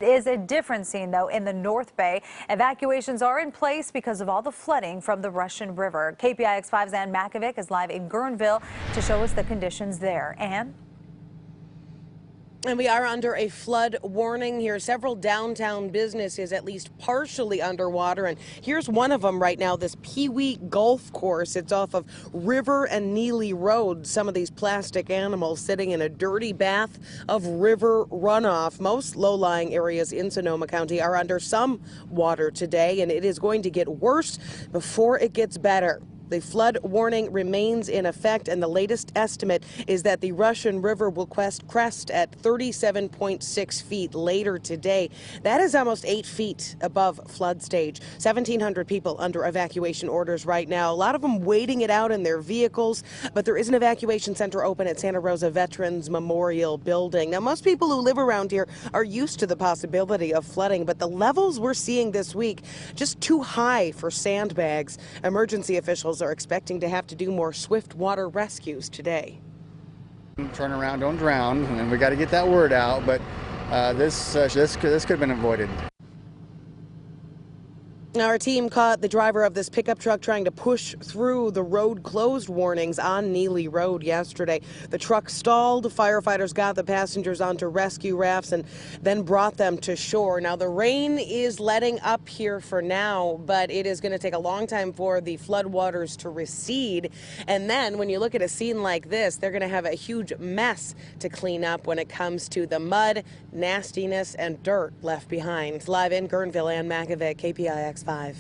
Is a different scene, though, in the North Bay. Evacuations are in place because of all the flooding from the Russian River. KPIX 5's Ann Makovec is live in Guerneville to show us the conditions there. Ann? And we are under a flood warning here. Several downtown businesses at least partially underwater. And here's one of them right now, this Pee Wee Golf Course. It's off of River and Neely Road. Some of these plastic animals sitting in a dirty bath of river runoff. Most low-lying areas in Sonoma County are under some water today, and it is going to get worse before it gets better. The flood warning remains in effect, and the latest estimate is that the Russian River will crest at 37.6 feet later today. That is almost 8 feet above flood stage. 1,700 people under evacuation orders right now. A lot of them waiting it out in their vehicles, but there is an evacuation center open at Santa Rosa Veterans Memorial Building. Now, most people who live around here are used to the possibility of flooding, but the levels we're seeing this week just too high for sandbags. Emergency officials are expecting to have to do more swift water rescues today. Turn around, don't drown, and we got to get that word out, but this could have been avoided. Our team caught the driver of this pickup truck trying to push through the road closed warnings on Neely Road yesterday. The truck stalled. Firefighters got the passengers onto rescue rafts and then brought them to shore. Now, the rain is letting up here for now, but it is going to take a long time for the floodwaters to recede. And then when you look at a scene like this, they're going to have a huge mess to clean up when it comes to the mud, nastiness, and dirt left behind. Live in Guerneville, Ann Makovec, KPIX 5.